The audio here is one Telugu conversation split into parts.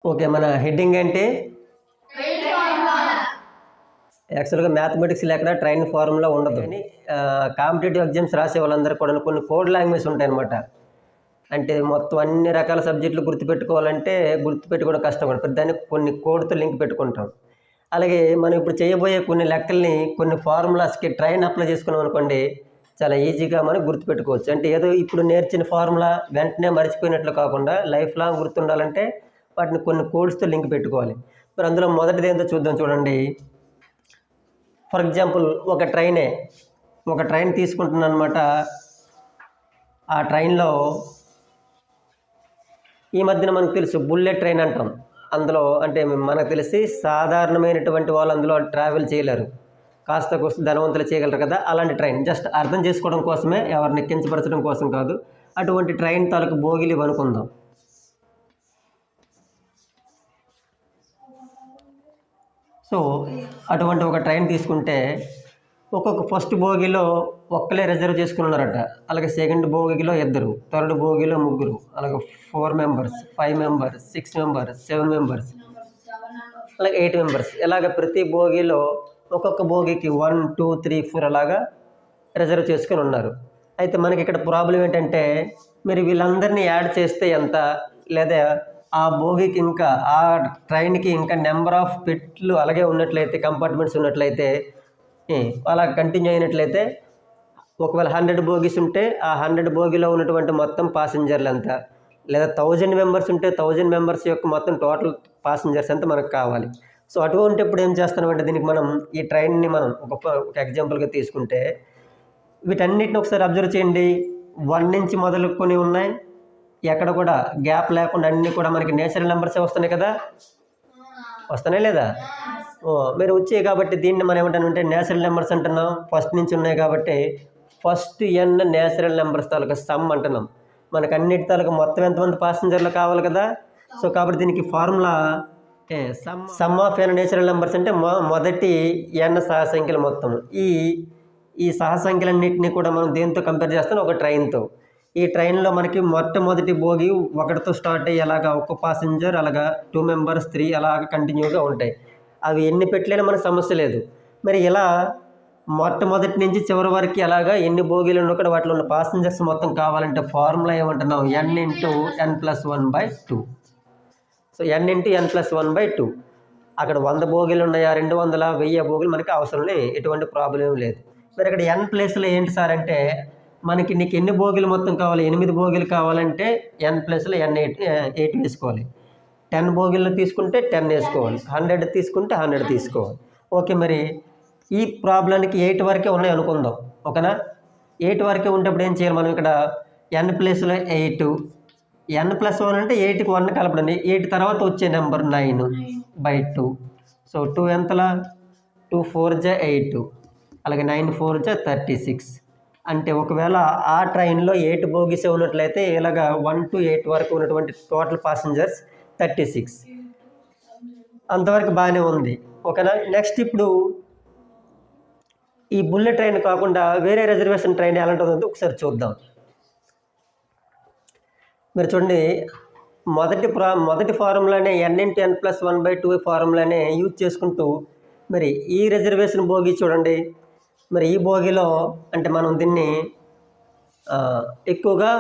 ఓకే. మన హెడ్డింగ్ ఏంటి? యాక్చువల్‌గా మ్యాథమెటిక్స్ లేకుండా ట్రైన్ ఫార్ములా ఉండదు. కానీ కాంపిటేటివ్ ఎగ్జామ్స్ రాసే వాళ్ళందరూ కూడా కొన్ని కోడ్ లాంగ్వేజ్ ఉంటాయన్నమాట. అంటే మొత్తం అన్ని రకాల సబ్జెక్టులు గుర్తుపెట్టుకోవాలంటే గుర్తుపెట్టుకోవడం కష్టం కూడా. ప్రతిదానికి కొన్ని కోడ్‌తో లింక్ పెట్టుకుంటాం. అలాగే మనం ఇప్పుడు చేయబోయే కొన్ని లెక్కల్ని కొన్ని ఫార్ములాస్‌కి ట్రైన్ అప్లై చేసుకున్నాం అనుకోండి, చాలా ఈజీగా మనం గుర్తుపెట్టుకోవచ్చు. అంటే ఏదో ఇప్పుడు నేర్చిన ఫార్ములా వెంటనే మర్చిపోయినట్లు కాకుండా లైఫ్ లాంగ్ గుర్తుండాలంటే వాటిని కొన్ని కోడ్స్‌తో లింక్ పెట్టుకోవాలి. మరి అందులో మొదటిదేంటో చూద్దాం చూడండి. ఫర్ ఎగ్జాంపుల్ ఒక ట్రైన్ తీసుకుంటున్నానమాట. ఆ ట్రైన్‌లో ఈ మధ్యన మనకు తెలుసు బుల్లెట్ ట్రైన్ అంటాం. అందులో అంటే మనకు తెలిసి సాధారణమైనటువంటి వాళ్ళు అందులో ట్రావెల్ చేయలేరు. కాస్త కూస్త ధనవంతులు చేయగలరు కదా! అలాంటి ట్రైన్. జస్ట్ అర్థం చేసుకోవడం కోసమే, ఎవరిని కించపరచడం కోసం కాదు. అటువంటి ట్రైన్ తాలూకు బోగీలు ఇవనుకుందాం. సో అటువంటి ఒక ట్రైన్ తీసుకుంటే ఒక్కొక్క ఫస్ట్ బోగీలో ఒక్కలే రిజర్వ్ చేసుకుని ఉన్నారట. అలాగే సెకండ్ బోగీలో ఇద్దరు, థర్డ్ బోగీలో ముగ్గురు, అలాగే 4 మెంబర్స్, 5 మెంబర్స్, 6 మెంబర్స్, 7 మెంబర్స్, అలాగే 8 మెంబర్స్. ఇలాగ ప్రతి బోగీలో ఒక్కొక్క బోగీకి 1, 2, 3, 4 అలాగా రిజర్వ్ చేసుకుని ఉన్నారు. అయితే మనకి ఇక్కడ ప్రాబ్లం ఏంటంటే మీరు వీళ్ళందరినీ యాడ్ చేస్తే ఎంత, లేదా ఆ బోగీకి ఇంకా ఆ ట్రైన్కి ఇంకా నెంబర్ ఆఫ్ పెట్లు అలాగే ఉన్నట్లయితే, కంపార్ట్మెంట్స్ ఉన్నట్లయితే, అలా కంటిన్యూ అయినట్లయితే ఒకవేళ 100 బోగీస్ ఉంటే ఆ 100 బోగీలో ఉన్నటువంటి మొత్తం పాసింజర్లు ఎంత, లేదా 1000 మెంబర్స్ ఉంటే 1000 మెంబర్స్ యొక్క మొత్తం టోటల్ పాసింజర్స్ ఎంత మనకు కావాలి. సో అటువంటిప్పుడు ఏం చేస్తున్నామంటే దీనికి మనం ఈ ట్రైన్ని మనం ఒక ఎగ్జాంపుల్గా తీసుకుంటే వీటన్నిటిని ఒకసారి అబ్జర్వ్ చేయండి. 1 నుంచి మొదలుకొని ఉన్నాయి, ఎక్కడ కూడా గ్యాప్ లేకుండా అన్నీ కూడా మనకి నేచురల్ నెంబర్సే వస్తున్నాయి కదా, వస్తున్నాయి లేదా? మీరు వచ్చాయి కాబట్టి దీన్ని మనం ఏమంటానంటే నేచురల్ నెంబర్స్ అంటున్నాం. ఫస్ట్ నుంచి ఉన్నాయి కాబట్టి ఫస్ట్ n నేచురల్ నెంబర్స్ తాలూకా సమ్ అంటున్నాం. మనకు అన్నిటి తాలూకా మొత్తం ఎంతమంది పాసింజర్లు కావాలి కదా. సో కాబట్టి దీనికి formula some of n natural numbers అంటే మొదటి n సహసంఖ్యలు మొత్తం. ఈ సహసంఖ్యలన్నింటినీ కూడా మనం దేంతో కంపేర్ చేస్తాం? ఒక ట్రైన్తో. ఈ ట్రైన్లో మనకి మొట్టమొదటి బోగి 1తో స్టార్ట్ అయ్యి అలాగా ఒక పాసింజర్, అలాగా 2 మెంబర్స్, 3 అలాగ కంటిన్యూగా ఉంటాయి. అవి ఎన్ని పెట్టలేని మనకు సమస్య లేదు. మరి ఇలా మొట్టమొదటి నుంచి చివరి వరకు అలాగా ఎన్ని బోగీలు ఉన్నా కూడా వాటిలో ఉన్న పాసింజర్స్ మొత్తం కావాలంటే ఫార్ములా ఏమంటున్నాం? n × n+1/2. So n × n+1/2. అక్కడ 100 బోగీలు ఉన్నాయా, 200, 1000 బోగీలు మనకి అవసరం లేదు, ఎటువంటి ప్రాబ్లం లేదు. మరి ఇక్కడ n ప్లేస్లో ఏంటి సార్ అంటే మనకి నీకు ఎన్ని బోగీలు మొత్తం కావాలి? 8 బోగీలు కావాలంటే n ప్లేస్లో n8 వేసుకోవాలి. 10 బోగీలు తీసుకుంటే 10 వేసుకోవాలి. 100 తీసుకుంటే 100 తీసుకోవాలి. ఓకే. మరి ఈ ప్రాబ్లానికి 8 వరకే ఉన్నాయి అనుకుందాం, ఓకేనా? 8 వరకే ఉండేప్పుడు ఏం చేయాలి మనం? ఇక్కడ n ప్లేస్లో 8, n+1 అంటే 8కి 1 కలపండి. 8 తర్వాత వచ్చే నెంబర్ 9/2. సో 2 ఎంతలా? 2 4 = 8, అలాగే 9 4 = 36. అంటే ఒకవేళ ఆ ట్రైన్లో 8 బోగీస్ ఉన్నట్లయితే ఇలాగా 1 to 8 వరకు ఉన్నటువంటి టోటల్ పాసింజర్స్ 36. అంతవరకు బాగానే ఉంది, ఓకేనా? నెక్స్ట్ ఇప్పుడు ఈ బుల్లెట్ ట్రైన్ కాకుండా వేరే రిజర్వేషన్ ట్రైన్ ఎలాంటి ఉందో ఒకసారి చూద్దాం. మీరు చూడండి, మొదటి ఫార్ములానే n × n+1/2 ఫార్ములానే యూజ్ చేసుకుంటూ మరి ఈ రిజర్వేషన్ బోగీ చూడండి. మరి ఈ బోగీలో అంటే మనం దీన్ని ఎక్కువగా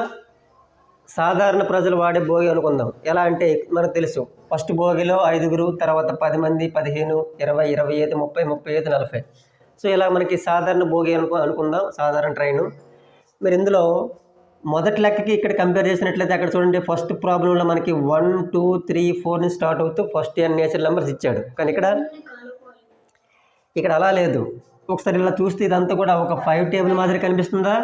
సాధారణ ప్రజలు వాడే బోగి అనుకుందాం. ఎలా అంటే మనకు తెలుసు ఫస్ట్ బోగిలో 5గురు, తర్వాత 10 మంది, 15, 20, 25, 30, 35, 40. సో ఇలా మనకి సాధారణ బోగి అనుకుందాం, సాధారణ ట్రైను. మీరు ఇందులో మొదటి లెక్కకి ఇక్కడ కంపేర్ చేసినట్లయితే అక్కడ చూడండి ఫస్ట్ ప్రాబ్లంలో మనకి 1, 2, 3, 4 నుంచి స్టార్ట్ అవుతూ ఫస్ట్ n నేచురల్ నెంబర్స్ ఇచ్చాడు. కానీ ఇక్కడ అలా లేదు. ఒకసారి ఇలా చూస్తే ఇదంతా కూడా ఒక 5 టేబుల్ మాదిరి కనిపిస్తుందా?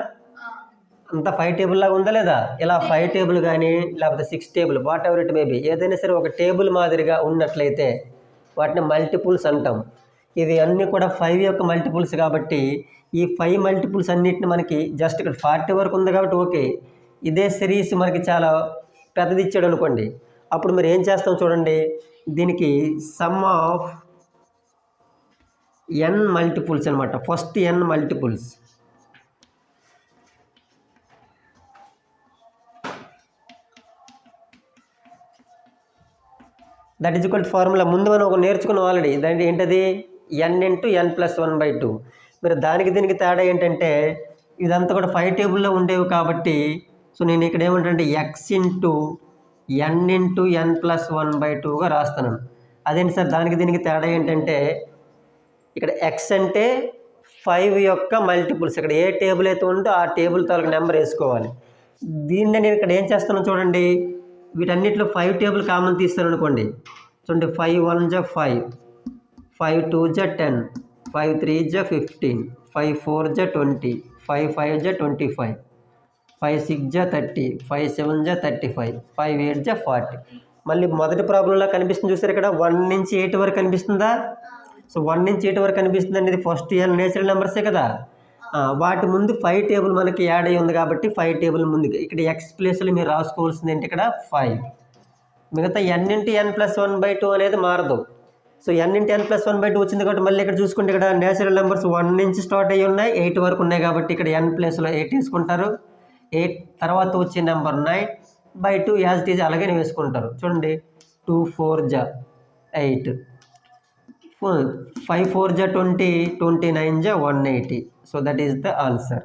అంతా 5 టేబుల్ లాగా ఉందా లేదా? ఇలా 5 టేబుల్ కానీ లేకపోతే 6 table, what ever it maybe, ఏదైనా సరే ఒక టేబుల్ మాదిరిగా ఉన్నట్లయితే వాటిని మల్టిపుల్స్ అంటాం. ఇవి అన్నీ కూడా 5 యొక్క మల్టిపుల్స్ కాబట్టి ఈ 5 మల్టిపుల్స్ అన్నిటిని మనకి జస్ట్ ఇక్కడ 40 వరకు ఉంది కాబట్టి ఓకే. ఇదే సిరీస్ మనకి చాలా పెద్దది ఇచ్చాడు అనుకోండి, అప్పుడు మీరు ఏం చేస్తాం చూడండి. దీనికి సమ్ ఆఫ్ n మల్టిపుల్స్ అనమాట. First n multiples that is equal to formula ముందు మనం ఒక నేర్చుకున్నాం ఆల్రెడీ. దాని ఏంటది n ఇంటూ n+1/2. మరి దానికి దీనికి తేడా ఏంటంటే ఇదంతా కూడా 5 టేబుల్లో ఉండేవి కాబట్టి సో నేను ఇక్కడ ఏమంటే x ఇంటూ n ఇంటూ n+1/2గా రాస్తాను. అదేంటి సార్ దానికి దీనికి తేడా ఏంటంటే ఇక్కడ x అంటే 5 యొక్క మల్టిపుల్స్. ఇక్కడ ఏ టేబుల్ అయితే ఉందో ఆ టేబుల్ తాలూకు నెంబర్ వేసుకోవాలి. దీన్ని నేను ఇక్కడ ఏం చేస్తానో చూడండి, వీటన్నిటిలో 5 టేబుల్ కామన్ తీస్తాను అనుకోండి. చూడండి 5 1 జా 5, 5 2 జా 10, 5 3 జా 15, 5 4 జా 20, 5 5 జా 25, 5 6 జా 30, 5 7 జా 35, 5 8 జా 40. మళ్ళీ మొదటి ప్రాబ్లంలో కనిపిస్తుంది చూసారు ఇక్కడ 1 నుంచి 8 వరకు కనిపిస్తుందా? సో 1 నుంచి 8 వరకు కనిపిస్తుంది అనేది ఫస్ట్ నేచురల్ నెంబర్సే కదా. వాటి ముందు 5 టేబుల్ మనకి యాడ్ అయ్యి ఉంది కాబట్టి 5 టేబుల్ ముందుకి ఇక్కడ ఎక్స్ ప్లేస్లో మీరు రాసుకోవాల్సింది ఏంటి ఇక్కడ 5. మిగతా n ఇంటూ n+1/2 అనేది మారదు. సో n ఇంటూ n+1/2 వచ్చింది కాబట్టి మళ్ళీ ఇక్కడ చూసుకుంటే ఇక్కడ నేచురల్ నెంబర్స్ 1 నుంచి స్టార్ట్ అయ్యి ఉన్నాయి, 8 వరకు ఉన్నాయి కాబట్టి ఇక్కడ n ప్లేస్లో 8 తీసుకుంటారు. 8 తర్వాత వచ్చే నెంబర్ 9/2 యాజ్ ఇట్ ఈజ్ అలాగే వేసుకుంటారు. చూడండి 2 4 జా 8, 5 4 జా 20, 29 జా 180. So that is the answer.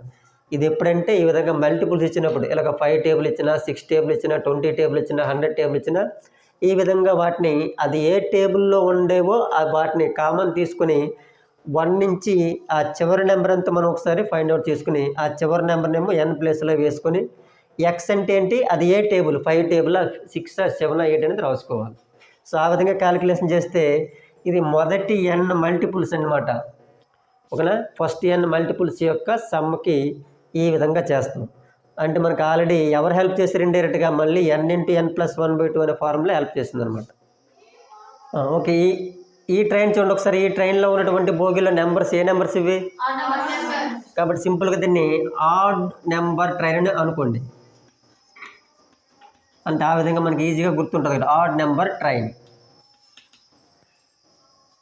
ఇది ఎప్పుడంటే ఈ విధంగా మల్టిపుల్స్ ఇచ్చినప్పుడు ఇలాగ 5 టేబుల్ ఇచ్చినా, 6 టేబుల్ ఇచ్చినా, 20 టేబుల్ ఇచ్చినా, 100 టేబుల్ ఇచ్చినా ఈ విధంగా వాటిని అది ఏ టేబుల్లో ఉండేవో వాటిని కామన్ తీసుకుని 1 నుంచి ఆ చివరి నెంబర్ అంతా మనం ఒకసారి ఫైండ్ అవుట్ చేసుకుని ఆ చివరి నెంబర్నేమో n ప్లేస్లో వేసుకొని ఎక్స్ అంటే ఏంటి అది ఏ టేబుల్ 5 టేబుల్ 6 7 8 అనేది రాసుకోవాలి. సో ఆ విధంగా క్యాలిక్యులేషన్ చేస్తే ఇది మొదటి n మల్టిపుల్స్ అన్నమాట. ఓకేనా, ఫస్ట్ n మల్టిపుల్స్ యొక్క సమ్కి ఈ విధంగా చేస్తాం. అంటే మనకు ఆల్రెడీ ఎవరు హెల్ప్ చేశారు ఇండైరెక్ట్గా మళ్ళీ n ఇంటూ n+1/2 అనే ఫార్ములా హెల్ప్ చేస్తుంది అనమాట. ఓకే, ఈ ట్రైన్ చూడండి ఒకసారి. ఈ ట్రైన్లో ఉన్నటువంటి బోగిలో నెంబర్స్ ఏ నెంబర్స్ ఇవి కాబట్టి సింపుల్గా దీన్ని ఆడ్ నెంబర్ ట్రైన్ అని అనుకోండి. అంటే ఆ విధంగా మనకి ఈజీగా గుర్తుంటుంది కదా odd number train.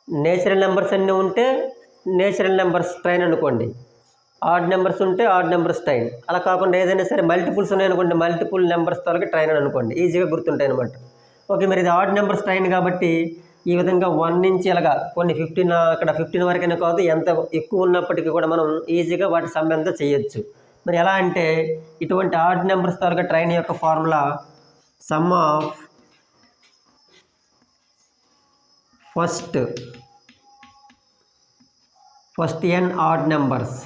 Natural numbers అన్నీ ఉంటే నేచురల్ నెంబర్స్ ట్రైన్ అనుకోండి, ఆడ్ నెంబర్స్ ఉంటే ఆడ్ నెంబర్స్ ట్రైన్. అలా కాకుండా ఏదైనా సరే మల్టిపుల్స్ ఉన్నాయనుకోండి మల్టిపుల్ నెంబర్స్ తోలకి ట్రైన్ అని అనుకోండి, ఈజీగా గుర్తుంటాయి అనమాట. ఓకే, మరి ఇది ఆడ్ నెంబర్స్ ట్రైన్ కాబట్టి ఈ విధంగా 1 నుంచి అలాగా కొన్ని 15 అక్కడ 15 వరకైనా కాదు ఎంత ఎక్కువ ఉన్నప్పటికీ కూడా మనం ఈజీగా వాటి సమ్ ఎంత చేయొచ్చు. మరి ఎలా అంటే ఇటువంటి ఆడ్ నెంబర్స్ తోలక ట్రైన్ యొక్క formula some of first n odd numbers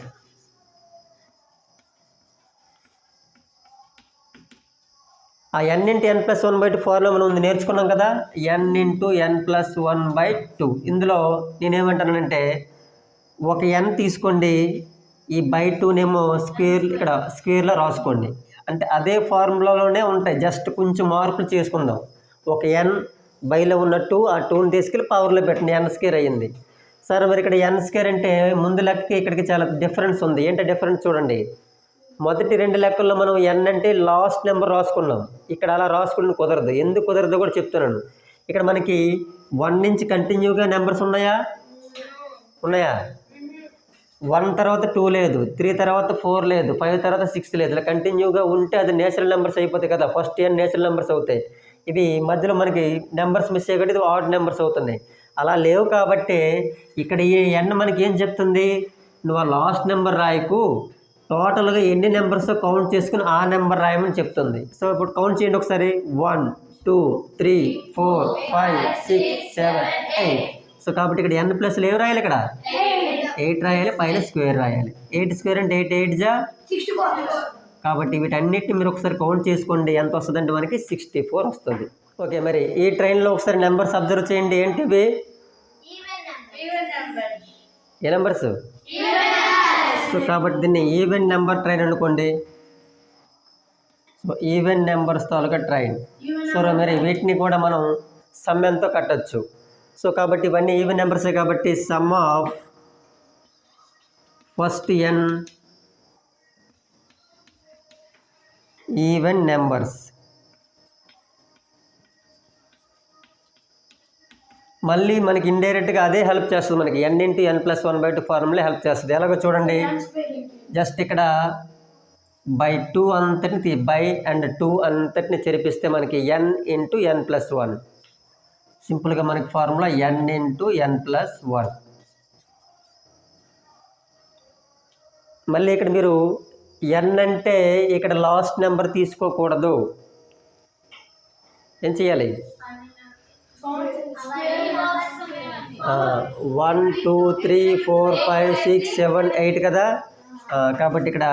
ఆ n ఇంటూ n+1/2 ఫార్ములా మనం ముందు నేర్చుకున్నాం కదా, n ఇంటూ n+1/2. ఇందులో నేనేమంటానంటే ఒక n తీసుకోండి, ఈ /2నేమో ఇక్కడ స్క్వేర్లో రాసుకోండి. అంటే అదే ఫార్ములాలోనే ఉంటాయి, జస్ట్ కొంచెం మార్పులు చేసుకుందాం. ఒక n బైలో ఉన్న 2 ఆ 2ని తీసుకెళ్ళి పవర్లో పెట్టండి, n² అయ్యింది. సరే మరి ఇక్కడ n² అంటే ముందు లెక్కకి ఇక్కడికి చాలా డిఫరెన్స్ ఉంది. ఏంటంటే డిఫరెన్స్ చూడండి, మొదటి 2 లెక్కల్లో మనం n అంటే లాస్ట్ నెంబర్ రాసుకున్నాం, ఇక్కడ అలా రాసుకుని కుదరదు. ఎందుకు కుదరదో కూడా చెప్తున్నాను. ఇక్కడ మనకి 1 నుంచి కంటిన్యూగా నెంబర్స్ ఉన్నాయా? 1 తర్వాత 2 లేదు, 3 తర్వాత 4 లేదు, 5 తర్వాత 6 లేదు. ఇలా కంటిన్యూగా ఉంటే అది నేచురల్ నెంబర్స్ అయిపోతాయి కదా, ఫస్ట్ n నేచురల్ నెంబర్స్ అవుతాయి. ఇవి మధ్యలో మనకి నెంబర్స్ మిస్ అయ్యి ఇది ఆడ్ నెంబర్స్ అవుతున్నాయి. అలా లేవు కాబట్టి ఇక్కడ ఈ n మనకి ఏం చెప్తుంది, నువ్వు ఆ లాస్ట్ నెంబర్ రాయకు, టోటల్గా ఎన్ని నెంబర్స్ కౌంట్ చేసుకుని ఆ నెంబర్ రాయమని చెప్తుంది. సో ఇప్పుడు కౌంట్ చేయండి ఒకసారి, 1 2 3 4 5 6 7 8. సో కాబట్టి ఇక్కడ n ప్లస్లు ఏమి రాయాలి, ఇక్కడ 8 రాయాలి, పైన స్క్వేర్ రాయాలి. 8² అంటే 8 8 జా 64. కాబట్టి వీటన్నిటిని మీరు ఒకసారి కౌంట్ చేసుకోండి, ఎంత వస్తుందంటే మనకి 64 వస్తుంది. ఓకే, మరి ఈ ట్రైన్లో ఒకసారి నెంబర్స్ అబ్జర్వ్ చేయండి. ఏంటివి ఏ నెంబర్స్? సో కాబట్టి దీన్ని ఈవెన్ నెంబర్ ట్రైన్ అనుకోండి. సో ఈవెన్ నెంబర్స్ తాలూకా ట్రైన్. సో మరి వీటిని కూడా మనం సమ్ ఎంతో కట్టచ్చు. సో కాబట్టి ఇవన్నీ ఈవెన్ నెంబర్సే కాబట్టి some of first n even numbers. మళ్ళీ మనకి ఇండైరెక్ట్గా అదే హెల్ప్ చేస్తుంది, మనకి n into n+1/2 formula help చేస్తుంది. ఎలాగో చూడండి, జస్ట్ ఇక్కడ /2 అంతటిని బై అండ్ 2 అంతటిని చెరిపిస్తే మనకి n ఇంటూ n+1. సో సింపుల్గా మనకి ఫార్ములా n/n+1. మళ్ళీ ఇక్కడ మీరు n అంటే ఇక్కడ లాస్ట్ నెంబర్ తీసుకోకూడదు. ఏం చేయాలి? 1 2 3 4 5 6 7 8 కదా. కాబట్టి ఇక్కడ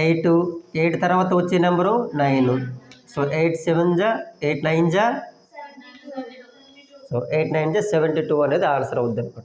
8 తర్వాత వచ్చే నెంబరు 9. సో 8 7 జా 8 9 జా, సో 8 9 జా 72 అనేది ఆన్సర్ అవుద్ది అనమాట.